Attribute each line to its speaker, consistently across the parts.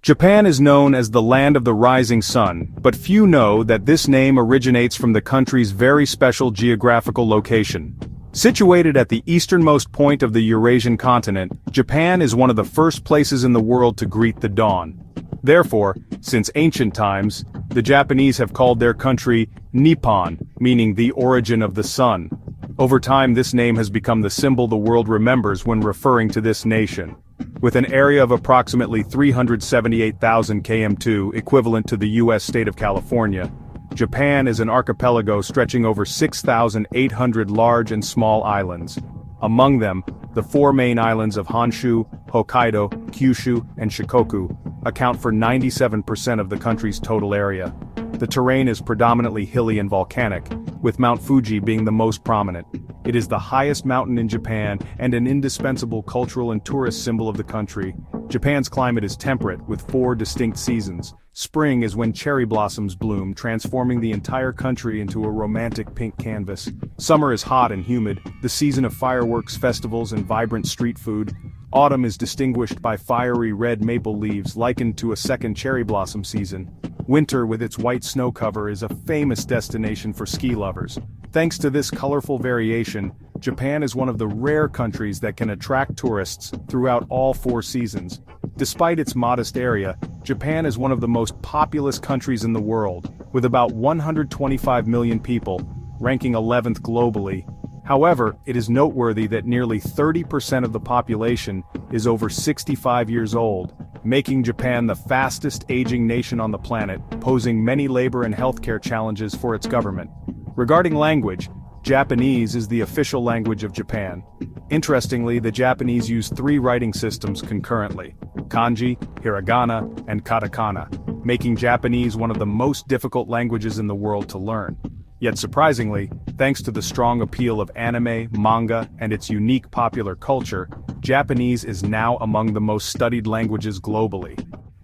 Speaker 1: Japan is known as the land of the rising sun, but few know that this name originates from the country's very special geographical location. Situated at the easternmost point of the Eurasian continent, Japan is one of the first places in the world to greet the dawn. Therefore, since ancient times, the Japanese have called their country Nippon, meaning the origin of the sun. Over time, this name has become the symbol the world remembers when referring to this nation. With an area of approximately 378,000 km2, equivalent to the U.S. state of California, Japan is an archipelago stretching over 6,800 large and small islands. Among them, the four main islands of Honshu, Hokkaido, Kyushu, and Shikoku account for 97% of the country's total area. The terrain is predominantly hilly and volcanic, with Mount Fuji being the most prominent. It is the highest mountain in Japan and an indispensable cultural and tourist symbol of the country. Japan's climate is temperate, with 4 distinct seasons. Spring is when cherry blossoms bloom, transforming the entire country into a romantic pink canvas. Summer is hot and humid, the season of fireworks, festivals, and vibrant street food. Autumn is distinguished by fiery red maple leaves likened to a second cherry blossom season. Winter, with its white snow cover, is a famous destination for ski lovers. Thanks to this colorful variation, Japan is one of the rare countries that can attract tourists throughout all 4 seasons. Despite its modest area, Japan is one of the most populous countries in the world, with about 125 million people, ranking 11th globally. However, it is noteworthy that nearly 30% of the population is over 65 years old, making Japan the fastest aging nation on the planet, posing many labor and healthcare challenges for its government. Regarding language, Japanese is the official language of Japan. Interestingly, the Japanese use 3 writing systems concurrently: kanji, hiragana, and katakana, making Japanese one of the most difficult languages in the world to learn. Yet surprisingly, thanks to the strong appeal of anime, manga, and its unique popular culture, Japanese is now among the most studied languages globally.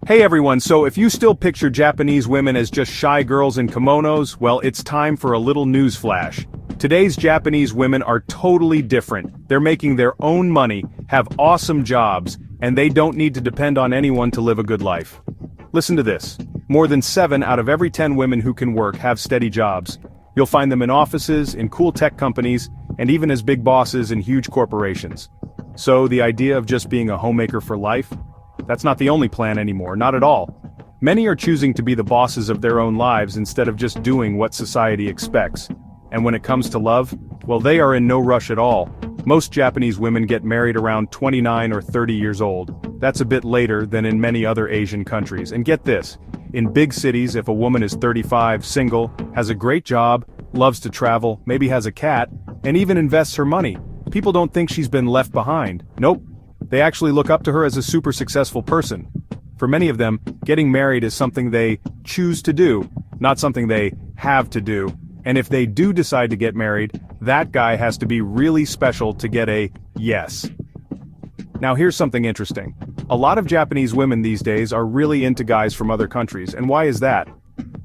Speaker 1: Hey everyone, so if you still picture Japanese women as just shy girls in kimonos, well, it's time for a little news flash. Today's Japanese women are totally different. They're making their own money, have awesome jobs, and they don't need to depend on anyone to live a good life. Listen to this. More than 7 out of every 10 women who can work have steady jobs. You'll find them in offices, in cool tech companies, and even as big bosses in huge corporations. So the idea of just being a homemaker for life? That's not the only plan anymore, not at all. Many are choosing to be the bosses of their own lives instead of just doing what society expects. And when it comes to love, well, they are in no rush at all. Most Japanese women get married around 29 or 30 years old. That's a bit later than in many other Asian countries. And get this, in big cities, if a woman is 35, single, has a great job, loves to travel, maybe has a cat, and even invests her money, people don't think she's been left behind. Nope. They actually look up to her as a super successful person. For many of them, getting married is something they choose to do, not something they have to do. And if they do decide to get married, that guy has to be really special to get a yes. Now here's something interesting. A lot of Japanese women these days are really into guys from other countries, and why is that?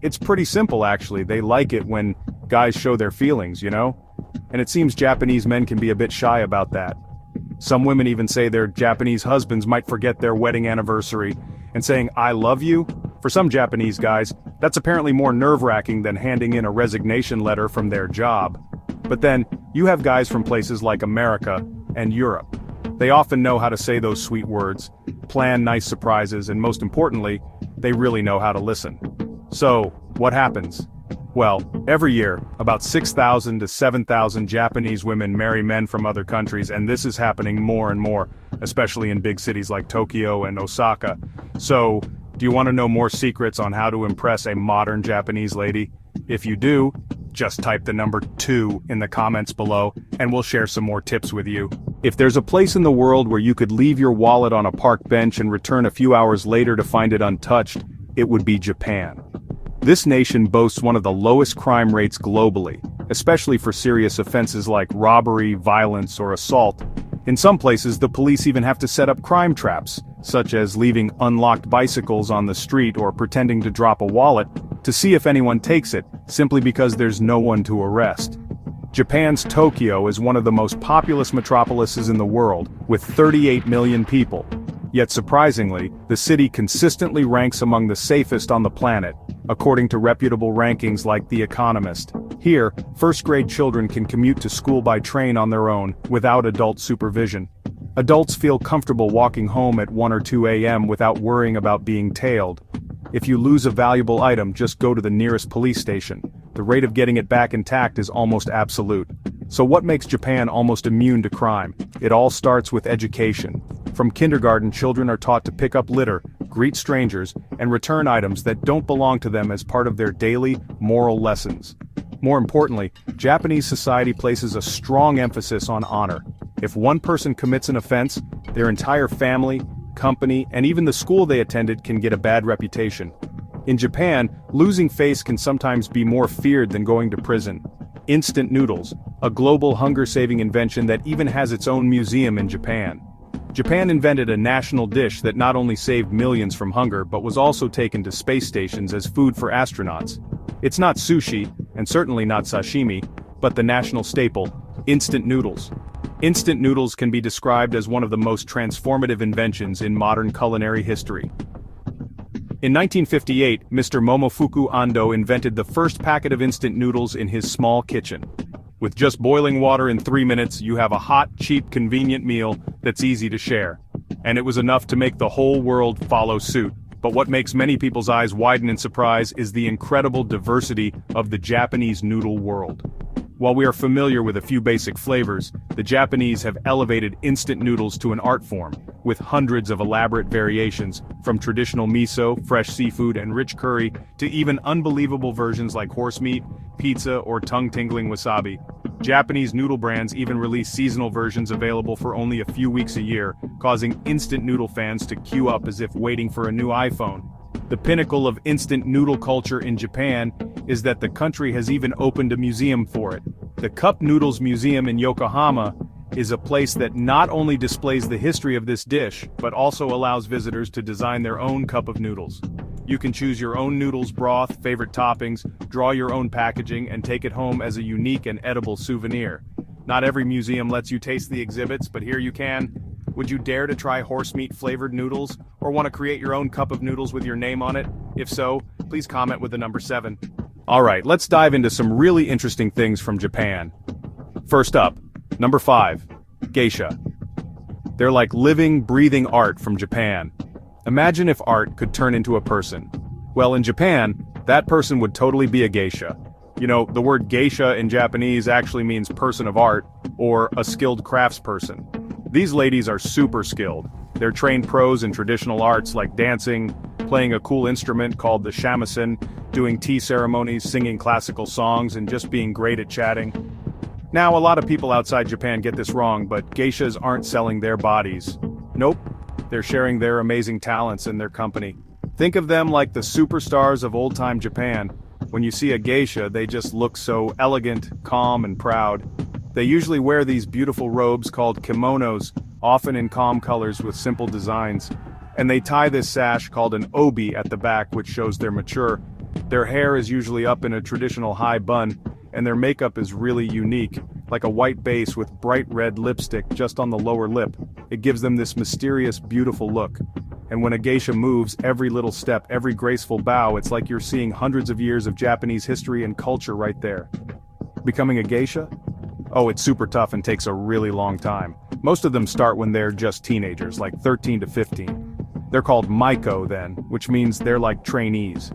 Speaker 1: It's pretty simple actually. They like it when guys show their feelings, you know? And it seems Japanese men can be a bit shy about that. Some women even say their Japanese husbands might forget their wedding anniversary, and saying "I love you," for some Japanese guys, that's apparently more nerve-wracking than handing in a resignation letter from their job. But then, you have guys from places like America and Europe. They often know how to say those sweet words, plan nice surprises, and most importantly, they really know how to listen. So, what happens? Well, every year, about 6,000 to 7,000 Japanese women marry men from other countries, and this is happening more and more, especially in big cities like Tokyo and Osaka. So, do you want to know more secrets on how to impress a modern Japanese lady? If you do, just type the number 2 in the comments below, and we'll share some more tips with you. If there's a place in the world where you could leave your wallet on a park bench and return a few hours later to find it untouched, it would be Japan. This nation boasts one of the lowest crime rates globally, especially for serious offenses like robbery, violence, or assault. In some places, the police even have to set up crime traps, such as leaving unlocked bicycles on the street or pretending to drop a wallet, to see if anyone takes it, simply because there's no one to arrest. Japan's Tokyo is one of the most populous metropolises in the world, with 38 million people. Yet surprisingly, the city consistently ranks among the safest on the planet, according to reputable rankings like The Economist. Here, first-grade children can commute to school by train on their own, without adult supervision. Adults feel comfortable walking home at 1 or 2 a.m. without worrying about being tailed. If you lose a valuable item, just go to the nearest police station. The rate of getting it back intact is almost absolute. So what makes Japan almost immune to crime? It all starts with education. From kindergarten, children are taught to pick up litter, greet strangers, and return items that don't belong to them as part of their daily, moral lessons. More importantly, Japanese society places a strong emphasis on honor. If one person commits an offense, their entire family, company, and even the school they attended can get a bad reputation. In Japan, losing face can sometimes be more feared than going to prison. Instant noodles, a global hunger-saving invention that even has its own museum in Japan. Japan invented a national dish that not only saved millions from hunger but was also taken to space stations as food for astronauts. It's not sushi, and certainly not sashimi, but the national staple, instant noodles. Instant noodles can be described as one of the most transformative inventions in modern culinary history. In 1958, Mr. Momofuku Ando invented the first packet of instant noodles in his small kitchen. With just boiling water in 3 minutes, you have a hot, cheap, convenient meal that's easy to share. And it was enough to make the whole world follow suit. But what makes many people's eyes widen in surprise is the incredible diversity of the Japanese noodle world. While we are familiar with a few basic flavors, the Japanese have elevated instant noodles to an art form, with hundreds of elaborate variations, from traditional miso, fresh seafood, and rich curry, to even unbelievable versions like horse meat, pizza, or tongue-tingling wasabi. Japanese noodle brands even release seasonal versions available for only a few weeks a year, causing instant noodle fans to queue up as if waiting for a new iPhone. The pinnacle of instant noodle culture in Japan is that the country has even opened a museum for it. The Cup Noodles Museum in Yokohama is a place that not only displays the history of this dish, but also allows visitors to design their own cup of noodles. You can choose your own noodles broth, favorite toppings, draw your own packaging, and take it home as a unique and edible souvenir. Not every museum lets you taste the exhibits, but here you can. Would you dare to try horse meat flavored noodles, or want to create your own cup of noodles with your name on it? If so, please comment with the number 7. Alright, let's dive into some really interesting things from Japan. First up, number 5, Geisha. They're like living, breathing art from Japan. Imagine if art could turn into a person. Well, in Japan, that person would totally be a geisha. You know, the word geisha in Japanese actually means person of art, or a skilled craftsperson. These ladies are super skilled. They're trained pros in traditional arts like dancing, playing a cool instrument called the shamisen, doing tea ceremonies, singing classical songs, and just being great at chatting. Now, a lot of people outside Japan get this wrong, but geishas aren't selling their bodies. Nope, they're sharing their amazing talents in their company. Think of them like the superstars of old-time Japan. When you see a geisha, they just look so elegant, calm, and proud. They usually wear these beautiful robes called kimonos, often in calm colors with simple designs. And they tie this sash called an obi at the back, which shows they're mature. Their hair is usually up in a traditional high bun, and their makeup is really unique, like a white base with bright red lipstick just on the lower lip. It gives them this mysterious, beautiful look. And when a geisha moves, every little step, every graceful bow, it's like you're seeing hundreds of years of Japanese history and culture right there. Becoming a geisha? Oh, it's super tough and takes a really long time. Most of them start when they're just teenagers, like 13 to 15. They're called maiko then, which means they're like trainees.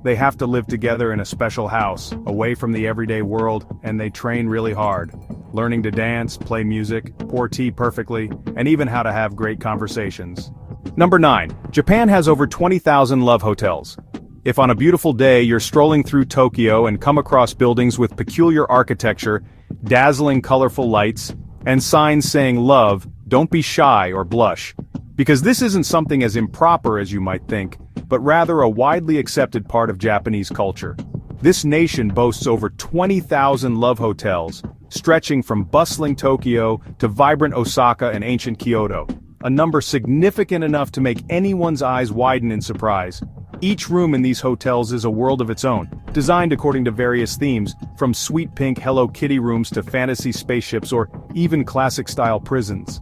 Speaker 1: They have to live together in a special house, away from the everyday world, and they train really hard. Learning to dance, play music, pour tea perfectly, and even how to have great conversations. Number 9. Japan has over 20,000 love hotels. If on a beautiful day you're strolling through Tokyo and come across buildings with peculiar architecture, dazzling colorful lights, and signs saying love, don't be shy or blush. Because this isn't something as improper as you might think, but rather a widely accepted part of Japanese culture. This nation boasts over 20,000 love hotels, stretching from bustling Tokyo to vibrant Osaka and ancient Kyoto, a number significant enough to make anyone's eyes widen in surprise. Each room in these hotels is a world of its own, designed according to various themes, from sweet pink Hello Kitty rooms to fantasy spaceships or even classic-style prisons.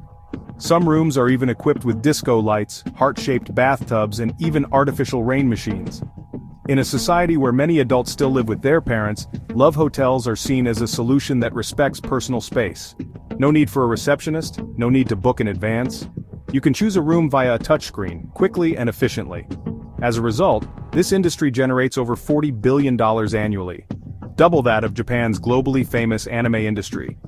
Speaker 1: Some rooms are even equipped with disco lights, heart-shaped bathtubs, and even artificial rain machines. In a society where many adults still live with their parents, love hotels are seen as a solution that respects personal space. No need for a receptionist, no need to book in advance. You can choose a room via a touchscreen, quickly and efficiently. As a result, this industry generates over $40 billion annually. Double that of Japan's globally famous anime industry.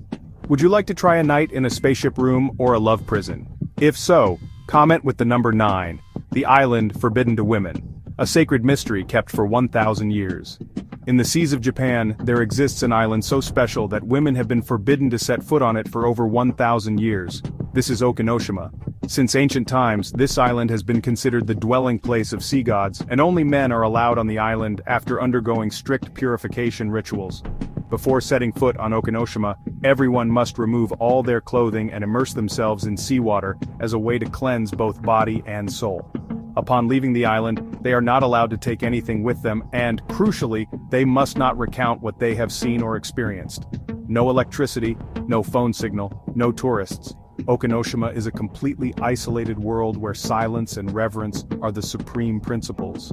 Speaker 1: Would you like to try a night in a spaceship room or a love prison? If so, comment with the number 9, the island forbidden to women, a sacred mystery kept for 1,000 years. In the seas of Japan, there exists an island so special that women have been forbidden to set foot on it for over 1,000 years. This is Okinoshima. Since ancient times, this island has been considered the dwelling place of sea gods, and only men are allowed on the island after undergoing strict purification rituals. Before setting foot on Okinoshima, everyone must remove all their clothing and immerse themselves in seawater as a way to cleanse both body and soul. Upon leaving the island, they are not allowed to take anything with them and, crucially, they must not recount what they have seen or experienced. No electricity, no phone signal, no tourists. Okinoshima is a completely isolated world where silence and reverence are the supreme principles.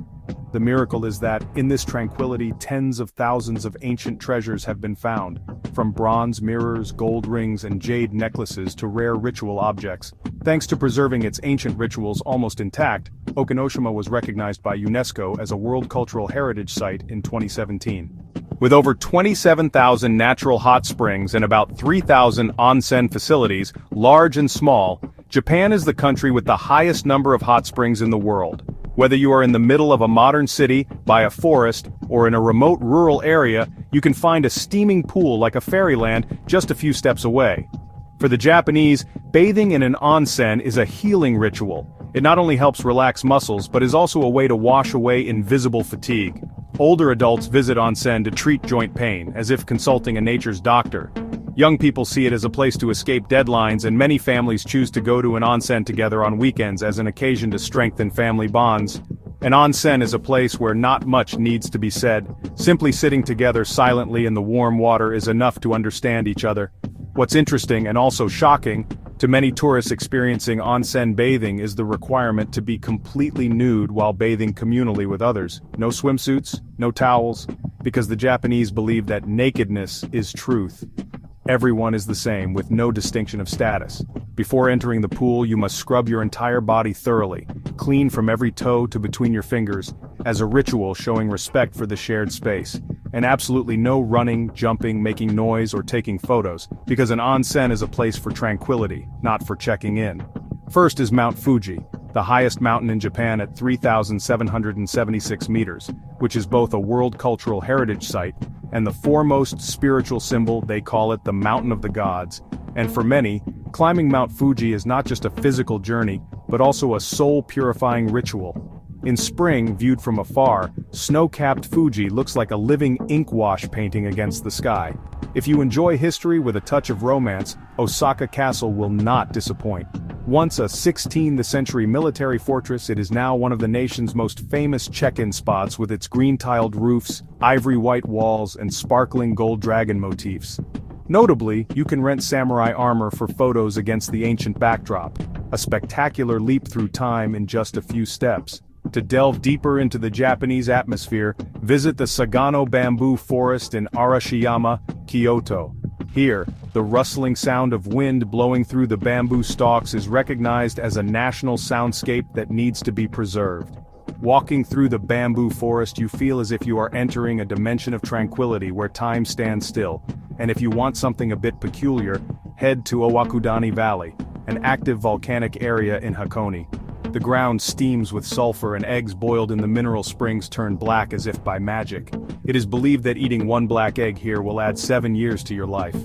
Speaker 1: The miracle is that, in this tranquility, tens of thousands of ancient treasures have been found, from bronze mirrors, gold rings, and jade necklaces to rare ritual objects. Thanks to preserving its ancient rituals almost intact, Okinoshima was recognized by UNESCO as a World Cultural Heritage Site in 2017. With over 27,000 natural hot springs and about 3,000 onsen facilities, large and small, Japan is the country with the highest number of hot springs in the world. Whether you are in the middle of a modern city, by a forest, or in a remote rural area, you can find a steaming pool like a fairyland just a few steps away. For the Japanese, bathing in an onsen is a healing ritual. It not only helps relax muscles but is also a way to wash away invisible fatigue. Older adults visit onsen to treat joint pain, as if consulting a nature's doctor. Young people see it as a place to escape deadlines, and many families choose to go to an onsen together on weekends as an occasion to strengthen family bonds. An onsen is a place where not much needs to be said. Simply sitting together silently in the warm water is enough to understand each other. What's interesting and also shocking to many tourists experiencing onsen bathing is the requirement to be completely nude while bathing communally with others. No swimsuits, no towels, because the Japanese believe that nakedness is truth. Everyone is the same, with no distinction of status. Before entering the pool, you must scrub your entire body thoroughly, clean from every toe to between your fingers, as a ritual showing respect for the shared space. And absolutely no running, jumping, making noise, or taking photos, because an onsen is a place for tranquility, not for checking in. First is Mount Fuji, the highest mountain in Japan at 3,776 meters, which is both a World Cultural Heritage Site and the foremost spiritual symbol. They call it the Mountain of the Gods. And for many, climbing Mount Fuji is not just a physical journey, but also a soul-purifying ritual. In spring, viewed from afar, snow-capped Fuji looks like a living ink wash painting against the sky. If you enjoy history with a touch of romance, Osaka Castle will not disappoint. Once a 16th century military fortress, it is now one of the nation's most famous check-in spots with its green-tiled roofs, ivory-white walls, and sparkling gold dragon motifs. Notably, you can rent samurai armor for photos against the ancient backdrop, a spectacular leap through time in just a few steps. To delve deeper into the Japanese atmosphere, visit the Sagano Bamboo Forest in Arashiyama, Kyoto. Here, the rustling sound of wind blowing through the bamboo stalks is recognized as a national soundscape that needs to be preserved. Walking through the bamboo forest, you feel as if you are entering a dimension of tranquility where time stands still. And if you want something a bit peculiar, head to Owakudani Valley, an active volcanic area in Hakone. The ground steams with sulfur, and eggs boiled in the mineral springs turn black as if by magic. It is believed that eating one black egg here will add 7 years to your life.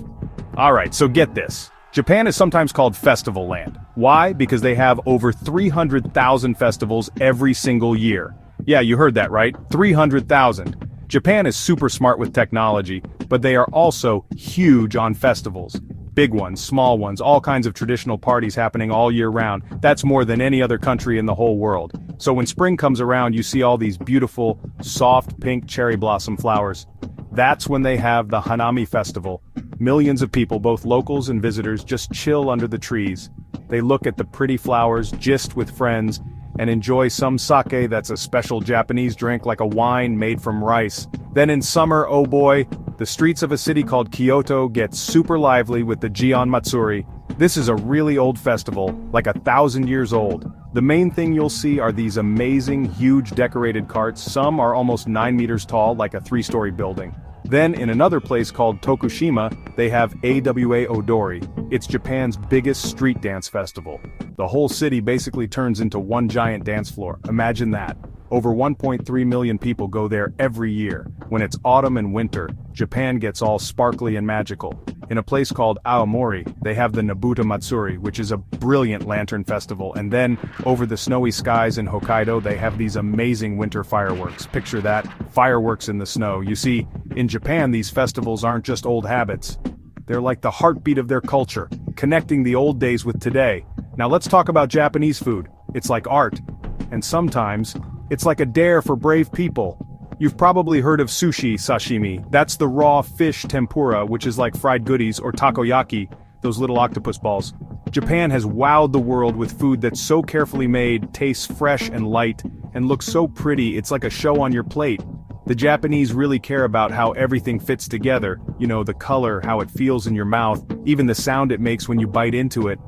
Speaker 1: Alright, so get this. Japan is sometimes called Festival Land. Why? Because they have over 300,000 festivals every single year. Yeah, you heard that right, 300,000. Japan is super smart with technology, but they are also huge on festivals. Big ones, small ones, all kinds of traditional parties happening all year round. That's more than any other country in the whole world. So when spring comes around, you see all these beautiful, soft pink cherry blossom flowers. That's when they have the Hanami Festival. Millions of people, both locals and visitors, just chill under the trees. They look at the pretty flowers, gist with friends, and enjoy some sake, that's a special Japanese drink like a wine made from rice. Then in summer, oh boy, the streets of a city called Kyoto get super lively with the Gion Matsuri. This is a really old festival, like 1,000 years old. The main thing you'll see are these amazing, huge decorated carts. Some are almost 9 meters tall, like a 3-story building. Then in another place called Tokushima, they have AWA Odori. It's Japan's biggest street dance festival. The whole city basically turns into one giant dance floor. Imagine that. Over 1.3 million people go there every year. When it's autumn and winter, Japan gets all sparkly and magical. In a place called Aomori, they have the Nabuta Matsuri, which is a brilliant lantern festival, and then, over the snowy skies in Hokkaido, they have these amazing winter fireworks. Picture that, fireworks in the snow. You see, in Japan these festivals aren't just old habits. They're like the heartbeat of their culture, connecting the old days with today. Now let's talk about Japanese food. It's like art. And sometimes, it's like a dare for brave people. You've probably heard of sushi sashimi. That's the raw fish tempura, which is like fried goodies, or takoyaki, those little octopus balls. Japan has wowed the world with food that's so carefully made, tastes fresh and light, and looks so pretty it's like a show on your plate. The Japanese really care about how everything fits together, you know, the color, how it feels in your mouth, even the sound it makes when you bite into it.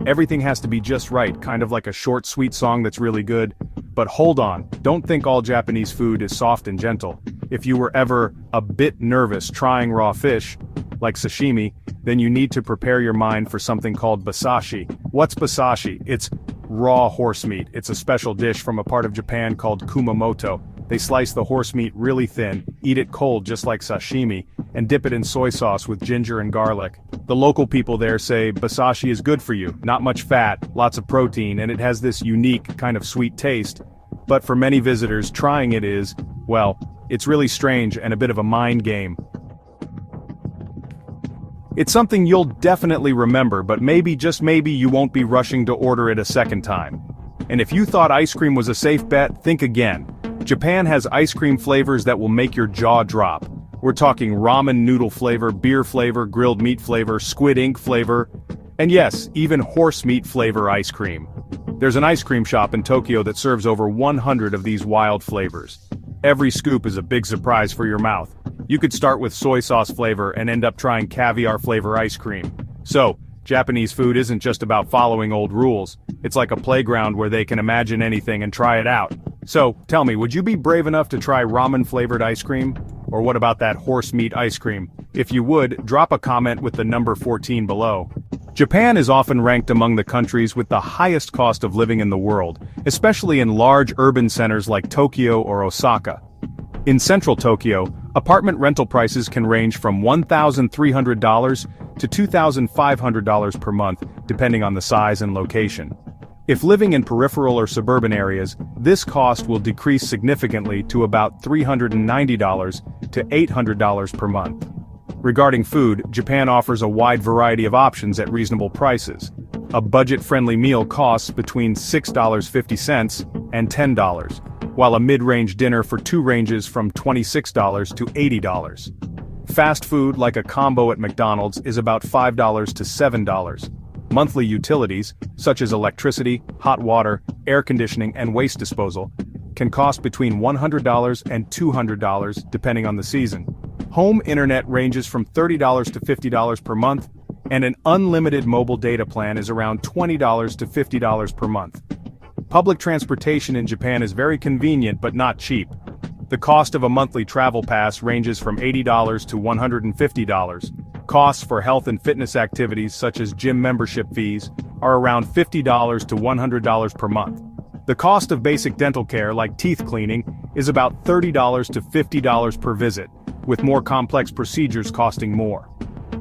Speaker 1: Everything has to be just right, kind of like a short, sweet song that's really good. But hold on, don't think all Japanese food is soft and gentle. If you were ever a bit nervous trying raw fish, like sashimi, then you need to prepare your mind for something called basashi. What's basashi? It's raw horse meat. It's a special dish from a part of Japan called Kumamoto. They slice the horse meat really thin, eat it cold just like sashimi, and dip it in soy sauce with ginger and garlic. The local people there say basashi is good for you, not much fat, lots of protein, and it has this unique kind of sweet taste. But for many visitors, trying it is, well, it's really strange and a bit of a mind game. It's something you'll definitely remember, but maybe, just maybe, you won't be rushing to order it a second time. And if you thought ice cream was a safe bet, think again. Japan has ice cream flavors that will make your jaw drop. We're talking ramen noodle flavor, beer flavor, grilled meat flavor, squid ink flavor, and yes, even horse meat flavor ice cream. There's an ice cream shop in Tokyo that serves over 100 of these wild flavors. Every scoop is a big surprise for your mouth. You could start with soy sauce flavor and end up trying caviar flavor ice cream. So, Japanese food isn't just about following old rules. It's like a playground where they can imagine anything and try it out. So, tell me, would you be brave enough to try ramen-flavored ice cream? Or what about that horse meat ice cream? If you would, drop a comment with the number 14 below. Japan is often ranked among the countries with the highest cost of living in the world, especially in large urban centers like Tokyo or Osaka. In central Tokyo, apartment rental prices can range from $1,300 to $2,500 per month, depending on the size and location. If living in peripheral or suburban areas, this cost will decrease significantly to about $390 to $800 per month. Regarding food, Japan offers a wide variety of options at reasonable prices. A budget-friendly meal costs between $6.50 and $10, while a mid-range dinner for two ranges from $26 to $80. Fast food, like a combo at McDonald's, is about $5 to $7. Monthly utilities, such as electricity, hot water, air conditioning, and waste disposal, can cost between $100 and $200 depending on the season. Home internet ranges from $30 to $50 per month, and an unlimited mobile data plan is around $20 to $50 per month. Public transportation in Japan is very convenient but not cheap. The cost of a monthly travel pass ranges from $80 to $150. Costs for health and fitness activities such as gym membership fees are around $50 to $100 per month. The cost of basic dental care like teeth cleaning is about $30 to $50 per visit, with more complex procedures costing more.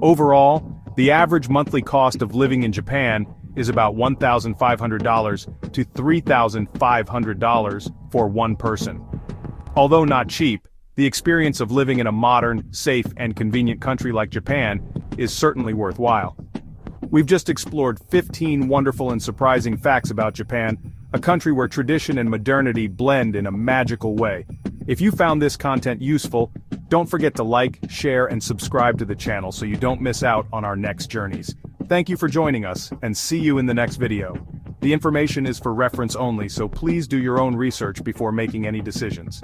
Speaker 1: Overall, the average monthly cost of living in Japan is about $1,500 to $3,500 for one person. Although not cheap, the experience of living in a modern, safe, and convenient country like Japan is certainly worthwhile. We've just explored 15 wonderful and surprising facts about Japan, a country where tradition and modernity blend in a magical way. If you found this content useful, Don't forget to like, share, and subscribe to the channel so you don't miss out on our next journeys. Thank you for joining us, and see you in the next video. The information is for reference only, so please do your own research before making any decisions.